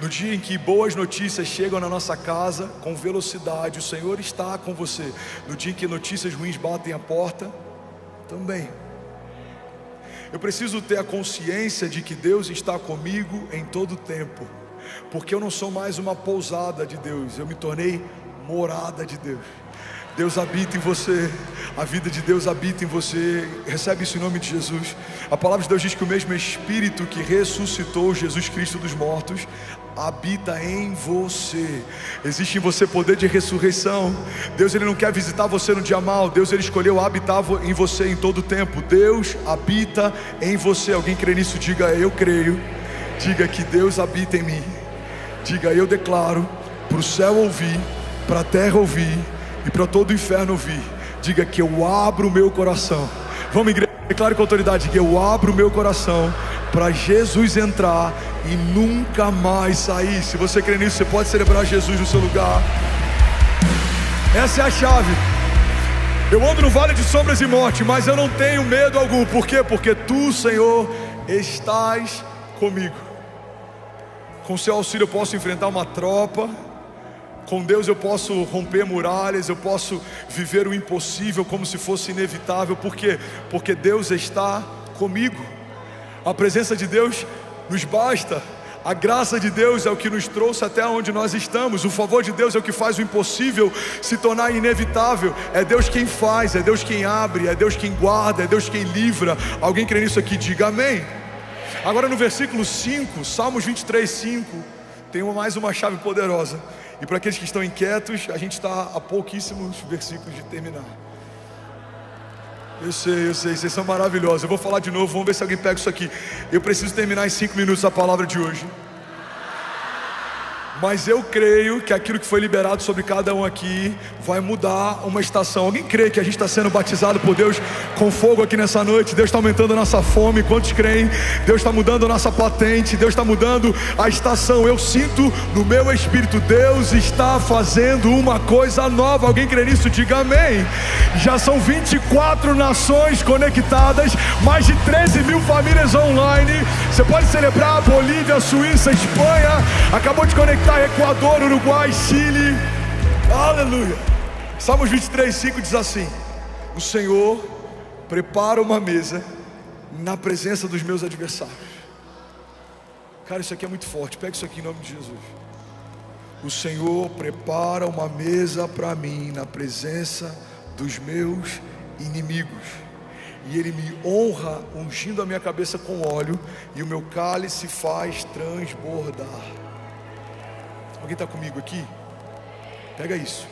No dia em que boas notícias chegam na nossa casa com velocidade, o Senhor está com você. No dia em que notícias ruins batem a porta, também. Eu preciso ter a consciência de que Deus está comigo em todo o tempo, porque eu não sou mais uma pousada de Deus, eu me tornei morada de Deus. Deus habita em você, a vida de Deus habita em você. Recebe isso em nome de Jesus. A palavra de Deus diz que o mesmo Espírito que ressuscitou Jesus Cristo dos mortos habita em você. Existe em você poder de ressurreição. Deus, ele não quer visitar você no dia mau. Deus, ele escolheu habitar em você em todo o tempo. Deus habita em você. Alguém crê nisso? Diga, eu creio. Diga que Deus habita em mim. Diga, eu declaro para o céu ouvir, para a terra ouvir e para todo o inferno ouvir. Diga que eu abro o meu coração. Vamos, igreja, declare com autoridade que eu abro o meu coração para Jesus entrar e nunca mais sair. Se você crê nisso, você pode celebrar Jesus no seu lugar. Essa é a chave. Eu ando no vale de sombras e morte, mas eu não tenho medo algum. Por quê? Porque tu, Senhor, estás comigo. Com seu auxílio eu posso enfrentar uma tropa. Com Deus eu posso romper muralhas, eu posso viver o impossível como se fosse inevitável. Por quê? Porque Deus está comigo. A presença de Deus nos basta. A graça de Deus é o que nos trouxe até onde nós estamos. O favor de Deus é o que faz o impossível se tornar inevitável. É Deus quem faz, é Deus quem abre, é Deus quem guarda, é Deus quem livra. Alguém crê nisso aqui? Diga amém. Agora no versículo 5, Salmos 23:5, tem mais uma chave poderosa. E para aqueles que estão inquietos, a gente está a pouquíssimos versículos de terminar. Eu sei, vocês são maravilhosos. Eu vou falar de novo, vamos ver se alguém pega isso aqui. Eu preciso terminar em 5 minutos a palavra de hoje. Mas eu creio que aquilo que foi liberado sobre cada um aqui vai mudar uma estação. Alguém crê que a gente está sendo batizado por Deus com fogo aqui nessa noite? Deus está aumentando a nossa fome. Quantos creem? Deus está mudando a nossa patente. Deus está mudando a estação. Eu sinto no meu espírito, Deus está fazendo uma coisa nova. Alguém crê nisso? Diga amém. Já são 24 nações conectadas, mais de 13 mil famílias online. Você pode celebrar Bolívia, Suíça, Espanha. Acabou de conectar Equador, Uruguai, Chile. Aleluia. Salmos 23:5 diz assim: o Senhor prepara uma mesa na presença dos meus adversários. Cara, isso aqui é muito forte. Pega isso aqui em nome de Jesus. O Senhor prepara uma mesa para mim na presença dos meus inimigos, e Ele me honra ungindo a minha cabeça com óleo, e o meu cálice faz transbordar. Alguém está comigo aqui? Pega isso.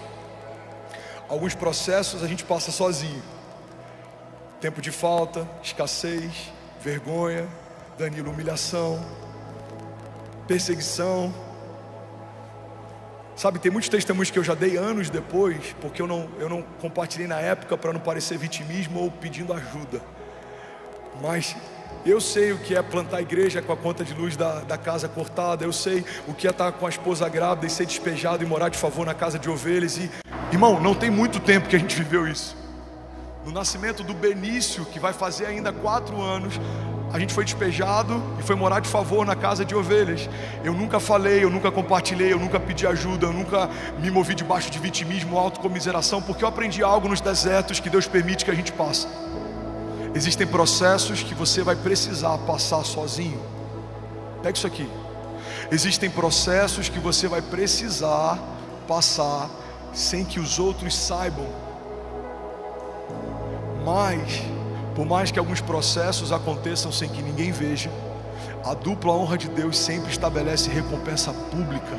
Alguns processos a gente passa sozinho. Tempo de falta, escassez, vergonha, Danilo, humilhação, perseguição. Sabe, tem muitos testemunhos que eu já dei anos depois, porque eu não compartilhei na época para não parecer vitimismo ou pedindo ajuda. Mas eu sei o que é plantar igreja com a conta de luz da casa cortada. Eu sei o que é estar com a esposa grávida e ser despejado e morar de favor na casa de ovelhas. E, irmão, não tem muito tempo que a gente viveu isso. No nascimento do Benício, que vai fazer ainda 4 anos, a gente foi despejado e foi morar de favor na casa de ovelhas. Eu nunca falei, eu nunca compartilhei, eu nunca pedi ajuda, eu nunca me movi debaixo de vitimismo ou autocomiseração, porque eu aprendi algo nos desertos que Deus permite que a gente passe. Existem processos que você vai precisar passar sozinho. Pega isso aqui. Existem processos que você vai precisar passar sem que os outros saibam. Mas, por mais que alguns processos aconteçam sem que ninguém veja, a dupla honra de Deus sempre estabelece recompensa pública.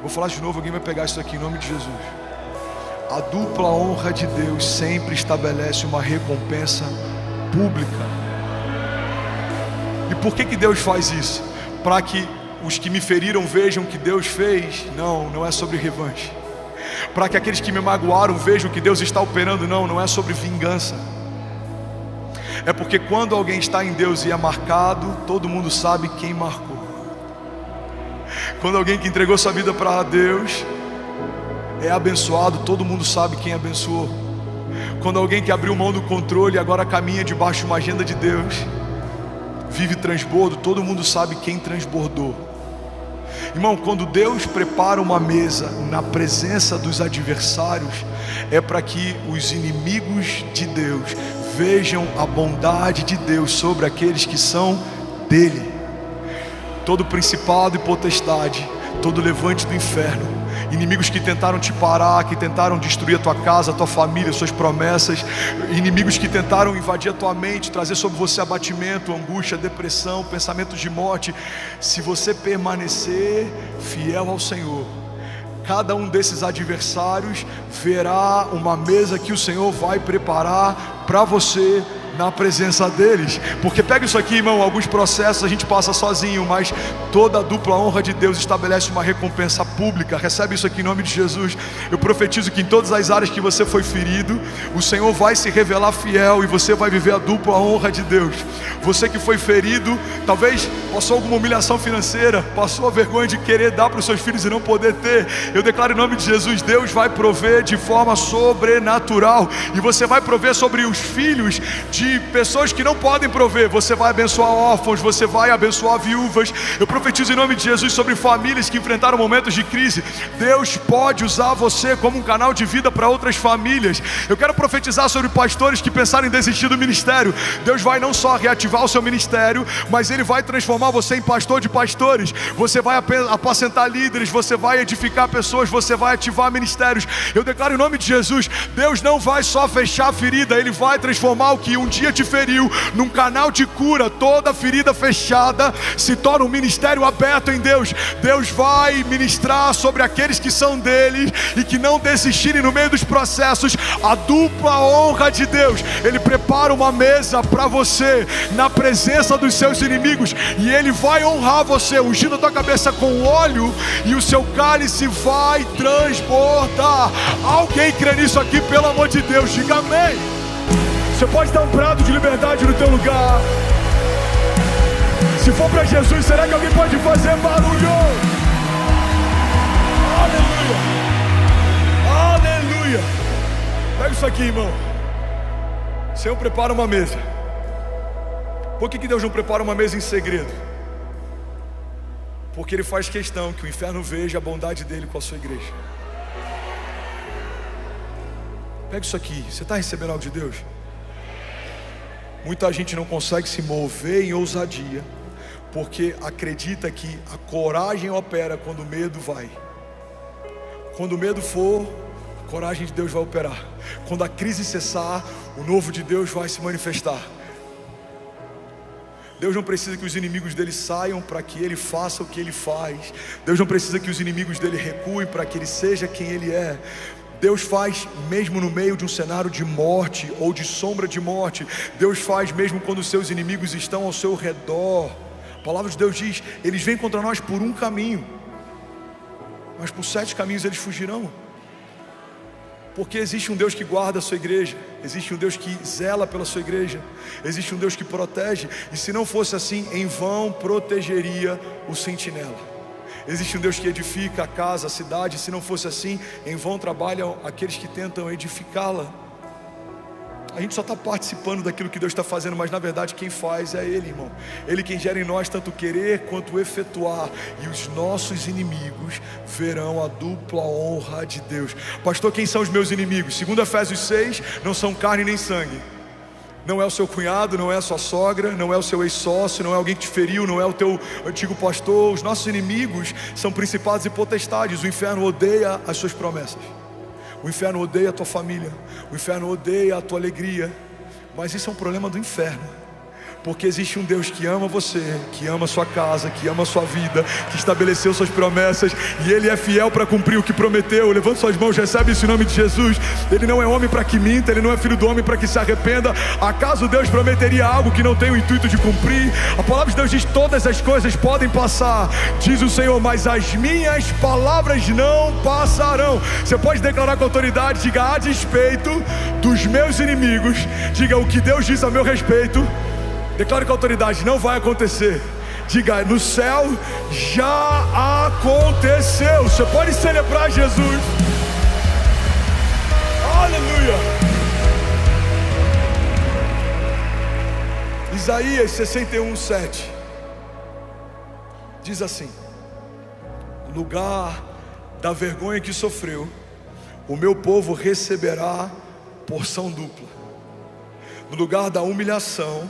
Vou falar de novo, alguém vai pegar isso aqui em nome de Jesus. A dupla honra de Deus sempre estabelece uma recompensa pública. E por que Deus faz isso? Para que os que me feriram vejam o que Deus fez? Não é sobre revanche. Para que aqueles que me magoaram vejam que Deus está operando? Não é sobre vingança. É porque quando alguém está em Deus e é marcado, todo mundo sabe quem marcou. Quando alguém que entregou sua vida para Deus é abençoado, todo mundo sabe quem abençoou. Quando alguém que abriu mão do controle e agora caminha debaixo de uma agenda de Deus, vive transbordo, todo mundo sabe quem transbordou. Irmão, quando Deus prepara uma mesa na presença dos adversários, é para que os inimigos de Deus vejam a bondade de Deus sobre aqueles que são dele. Todo principado e potestade, todo levante do inferno, inimigos que tentaram te parar, que tentaram destruir a tua casa, a tua família, suas promessas, inimigos que tentaram invadir a tua mente, trazer sobre você abatimento, angústia, depressão, pensamentos de morte. Se você permanecer fiel ao Senhor, cada um desses adversários verá uma mesa que o Senhor vai preparar para você na presença deles. Porque pega isso aqui, irmão, alguns processos a gente passa sozinho, mas toda a dupla honra de Deus estabelece uma recompensa pública. Recebe isso aqui em nome de Jesus. Eu profetizo que em todas as áreas que você foi ferido, o Senhor vai se revelar fiel e você vai viver a dupla honra de Deus. Você que foi ferido, talvez passou alguma humilhação financeira, passou a vergonha de querer dar para os seus filhos e não poder ter. Eu declaro em nome de Jesus, Deus vai prover de forma sobrenatural, e você vai prover sobre os filhos de pessoas que não podem prover. Você vai abençoar órfãos, você vai abençoar viúvas. Eu profetizo em nome de Jesus sobre famílias que enfrentaram momentos de crise. Deus pode usar você como um canal de vida para outras famílias. Eu quero profetizar sobre pastores que pensaram em desistir do ministério. Deus vai não só reativar o seu ministério, mas Ele vai transformar você em pastor de pastores. Você vai apacentar líderes, você vai edificar pessoas, você vai ativar ministérios. Eu declaro em nome de Jesus, Deus não vai só fechar a ferida, Ele vai transformar o que um dia te feriu num canal de cura. Toda ferida fechada se torna um ministério aberto em Deus. Deus vai ministrar sobre aqueles que são dele e que não desistirem no meio dos processos. A dupla honra de Deus. Ele prepara uma mesa para você na presença dos seus inimigos, e Ele vai honrar você, ungindo a tua cabeça com óleo, e o seu cálice vai transbordar. Alguém crê nisso aqui, pelo amor de Deus? Diga amém. Você pode dar um brado de liberdade no teu lugar. Se for para Jesus, será que alguém pode fazer barulho? Aleluia! Aleluia! Pega isso aqui, irmão. O Senhor prepara uma mesa. Por que Deus não prepara uma mesa em segredo? Porque Ele faz questão que o inferno veja a bondade dEle com a sua igreja. Pega isso aqui, você está recebendo algo de Deus? Muita gente não consegue se mover em ousadia, porque acredita que a coragem opera quando o medo vai. Quando o medo for, a coragem de Deus vai operar. Quando a crise cessar, o novo de Deus vai se manifestar. Deus não precisa que os inimigos dele saiam para que ele faça o que ele faz. Deus não precisa que os inimigos dele recuem para que ele seja quem ele é. Deus faz mesmo no meio de um cenário de morte ou de sombra de morte. Deus faz mesmo quando os seus inimigos estão ao seu redor. A palavra de Deus diz: eles vêm contra nós por um caminho, mas por 7 caminhos eles fugirão. Porque existe um Deus que guarda a sua igreja, existe um Deus que zela pela sua igreja, existe um Deus que protege. E se não fosse assim, em vão protegeria o sentinela. Existe um Deus que edifica a casa, a cidade. Se não fosse assim, em vão trabalham aqueles que tentam edificá-la. A gente só está participando daquilo que Deus está fazendo, mas na verdade quem faz é Ele, irmão. Ele quem gera em nós tanto querer quanto efetuar. E os nossos inimigos verão a dupla honra de Deus. Pastor, quem são os meus inimigos? Segundo Efésios 6, não são carne nem sangue. Não é o seu cunhado, não é a sua sogra, não é o seu ex-sócio, não é alguém que te feriu, não é o teu antigo pastor. Os nossos inimigos são principados e potestades. O inferno odeia as suas promessas. O inferno odeia a tua família. O inferno odeia a tua alegria. Mas isso é um problema do inferno. Porque existe um Deus que ama você, que ama a sua casa, que ama a sua vida, que estabeleceu suas promessas, e Ele é fiel para cumprir o que prometeu. Levanta suas mãos, recebe isso em nome de Jesus. Ele não é homem para que minta, Ele não é filho do homem para que se arrependa. Acaso Deus prometeria algo que não tem o intuito de cumprir? A palavra de Deus diz: todas as coisas podem passar, diz o Senhor, mas as minhas palavras não passarão. Você pode declarar com autoridade, diga: a despeito dos meus inimigos, diga: o que Deus diz a meu respeito, declare com autoridade, não vai acontecer. Diga: no céu já aconteceu. Você pode celebrar Jesus. Aleluia. Isaías 61:7 diz assim: no lugar da vergonha que sofreu, o meu povo receberá porção dupla. No lugar da humilhação,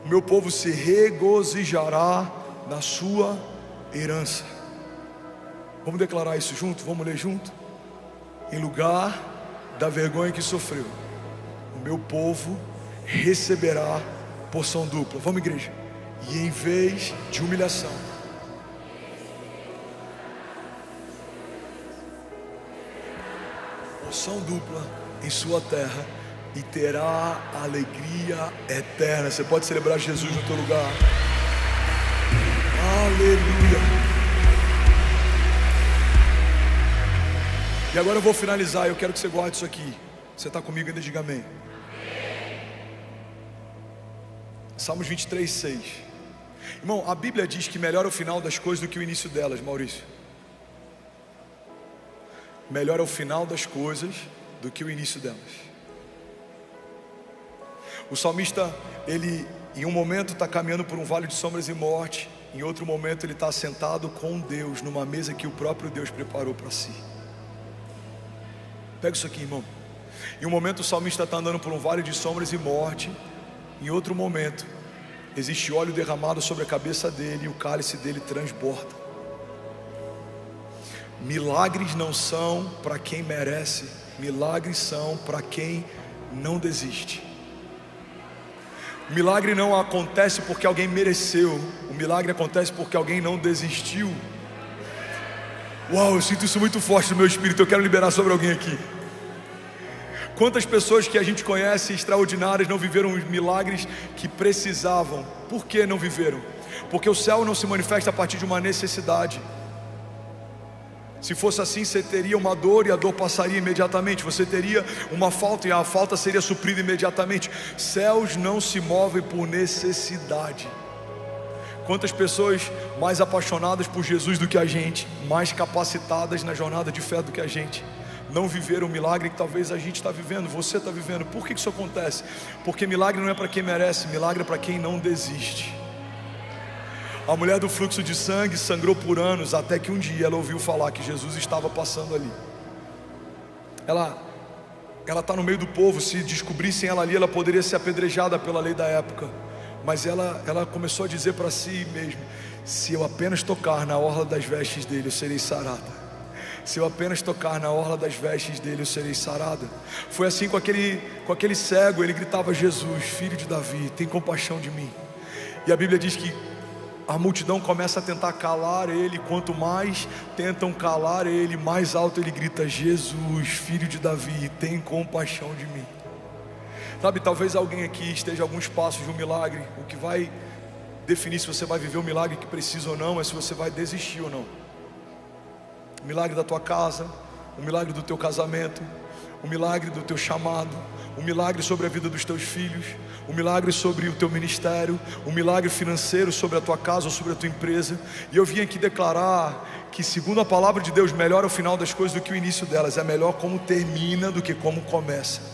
o meu povo se regozijará na sua herança. Vamos declarar isso junto? Vamos ler junto? Em lugar da vergonha que sofreu, o meu povo receberá porção dupla. Vamos, igreja? E em vez de humilhação, porção dupla em sua terra, e terá alegria eterna. Você pode celebrar Jesus no teu lugar. Aleluia. E agora eu vou finalizar. Eu quero que você guarde isso aqui. Você está comigo ainda? Diga amém. Salmos 23:6. Irmão, a Bíblia diz que melhor é o final das coisas do que o início delas, Maurício. Melhor é o final das coisas do que o início delas. O salmista, ele em um momento está caminhando por um vale de sombras e morte, em outro momento ele está sentado com Deus numa mesa que o próprio Deus preparou para si. Pega isso aqui, irmão. Em um momento o salmista está andando por um vale de sombras e morte, em outro momento existe óleo derramado sobre a cabeça dele e o cálice dele transborda. Milagres não são para quem merece, milagres são para quem não desiste. O milagre não acontece porque alguém mereceu, o milagre acontece porque alguém não desistiu. Uau, eu sinto isso muito forte no meu espírito, eu quero liberar sobre alguém aqui. Quantas pessoas que a gente conhece extraordinárias não viveram os milagres que precisavam? Por que não viveram? Porque o céu não se manifesta a partir de uma necessidade. Se fosse assim, você teria uma dor e a dor passaria imediatamente. Você teria uma falta e a falta seria suprida imediatamente. Céus não se movem por necessidade. Quantas pessoas mais apaixonadas por Jesus do que a gente, mais capacitadas na jornada de fé do que a gente, não viveram o milagre que talvez a gente está vivendo, você está vivendo. Por que isso acontece? Porque milagre não é para quem merece, milagre é para quem não desiste. A mulher do fluxo de sangue sangrou por anos, até que um dia ela ouviu falar que Jesus estava passando ali. Ela está no meio do povo. Se descobrissem ela ali, ela poderia ser apedrejada pela lei da época. Mas ela começou a dizer para si mesma: se eu apenas tocar na orla das vestes dele, eu serei sarada. Se eu apenas tocar na orla das vestes dele, eu serei sarada. Foi assim com aquele cego. Ele gritava: Jesus, filho de Davi, tem compaixão de mim. E a Bíblia diz que a multidão começa a tentar calar ele. Quanto mais tentam calar ele, mais alto ele grita: Jesus, filho de Davi, tem compaixão de mim. Sabe, talvez alguém aqui esteja a alguns passos de um milagre. O que vai definir se você vai viver o milagre que precisa ou não é se você vai desistir ou não. O milagre da tua casa, o milagre do teu casamento, o milagre do teu chamado, o milagre sobre a vida dos teus filhos, o milagre sobre o teu ministério, o milagre financeiro sobre a tua casa ou sobre a tua empresa. E eu vim aqui declarar que, segundo a palavra de Deus, melhor é o final das coisas do que o início delas. É melhor como termina do que como começa.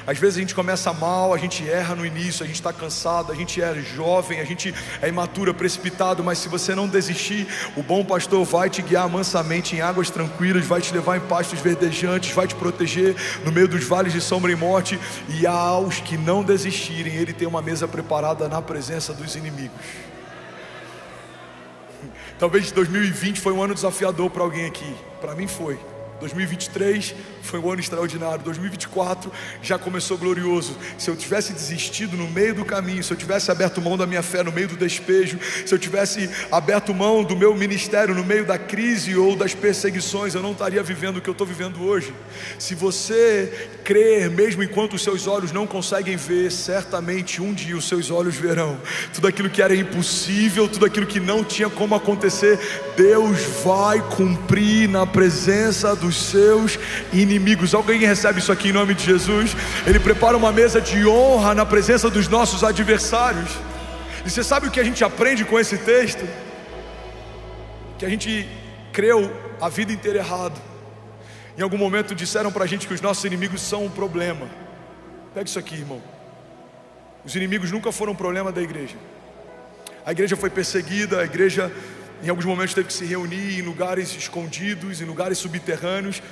Às vezes a gente começa mal, a gente erra no início, a gente está cansado, a gente é jovem, a gente é imaturo, é precipitado. Mas se você não desistir, o bom pastor vai te guiar mansamente em águas tranquilas, vai te levar em pastos verdejantes, vai te proteger no meio dos vales de sombra e morte. E aos que não desistirem, Ele tem uma mesa preparada na presença dos inimigos. Talvez 2020 foi um ano desafiador para alguém aqui. Para mim foi. 2023 foi um ano extraordinário. 2024 já começou glorioso. Se eu tivesse desistido no meio do caminho, se eu tivesse aberto mão da minha fé no meio do despejo, se eu tivesse aberto mão do meu ministério no meio da crise ou das perseguições, eu não estaria vivendo o que eu estou vivendo hoje. Se você crer, mesmo enquanto os seus olhos não conseguem ver, certamente um dia os seus olhos verão. Tudo aquilo que era impossível, tudo aquilo que não tinha como acontecer, Deus vai cumprir na presença dos seus inimigos. Alguém recebe isso aqui em nome de Jesus? Ele prepara uma mesa de honra na presença dos nossos adversários. E você sabe o que a gente aprende com esse texto? Que a gente creu a vida inteira errado. Em algum momento disseram pra gente que os nossos inimigos são um problema. Pega isso aqui, irmão. Os inimigos nunca foram um problema da igreja. A igreja foi perseguida, a igreja em alguns momentos teve que se reunir em lugares escondidos, em lugares subterrâneos.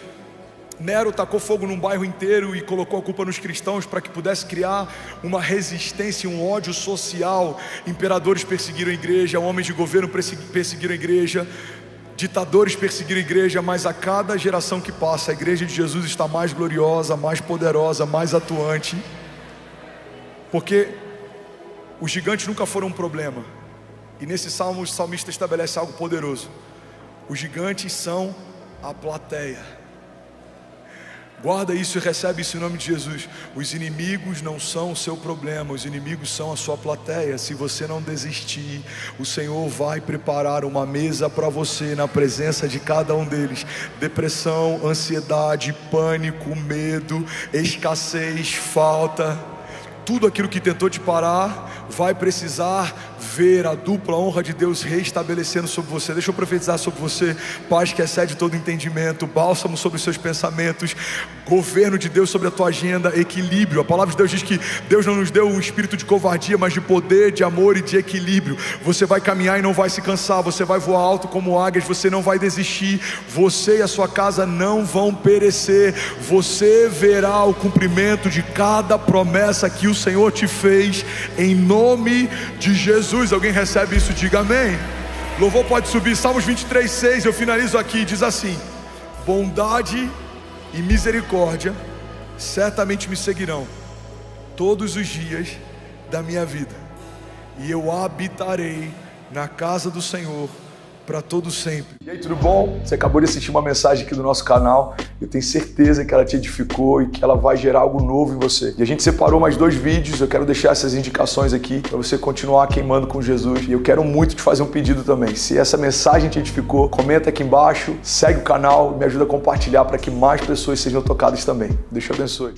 Nero tacou fogo num bairro inteiro e colocou a culpa nos cristãos para que pudesse criar uma resistência, um ódio social. Imperadores perseguiram a igreja, homens de governo perseguiram a igreja, ditadores perseguiram a igreja. Mas a cada geração que passa, a igreja de Jesus está mais gloriosa, mais poderosa, mais atuante, porque os gigantes nunca foram um problema. E nesse salmo o salmista estabelece algo poderoso: os gigantes são a plateia. Guarda isso e recebe isso em nome de Jesus. Os inimigos não são o seu problema, os inimigos são a sua plateia. Se você não desistir, o Senhor vai preparar uma mesa para você na presença de cada um deles. Depressão, ansiedade, pânico, medo, escassez, falta, tudo aquilo que tentou te parar vai precisar ver a dupla honra de Deus restabelecendo sobre você. Deixa eu profetizar sobre você: paz que excede todo entendimento, bálsamo sobre os seus pensamentos, governo de Deus sobre a tua agenda, equilíbrio. A palavra de Deus diz que Deus não nos deu um espírito de covardia, mas de poder, de amor e de equilíbrio. Você vai caminhar e não vai se cansar, você vai voar alto como águias, você não vai desistir, você e a sua casa não vão perecer. Você verá o cumprimento de cada promessa que o Senhor te fez, em nome de Jesus. Alguém recebe isso? Diga amém. Louvor pode subir. Salmos 23:6, eu finalizo aqui, diz assim: bondade e misericórdia certamente me seguirão todos os dias da minha vida, e eu habitarei na casa do Senhor para todo sempre. E aí, tudo bom? Você acabou de assistir uma mensagem aqui do nosso canal. Eu tenho certeza que ela te edificou e que ela vai gerar algo novo em você. E a gente separou mais 2 vídeos. Eu quero deixar essas indicações aqui para você continuar queimando com Jesus. E eu quero muito te fazer um pedido também. Se essa mensagem te edificou, comenta aqui embaixo, segue o canal, me ajuda a compartilhar para que mais pessoas sejam tocadas também. Deus te abençoe.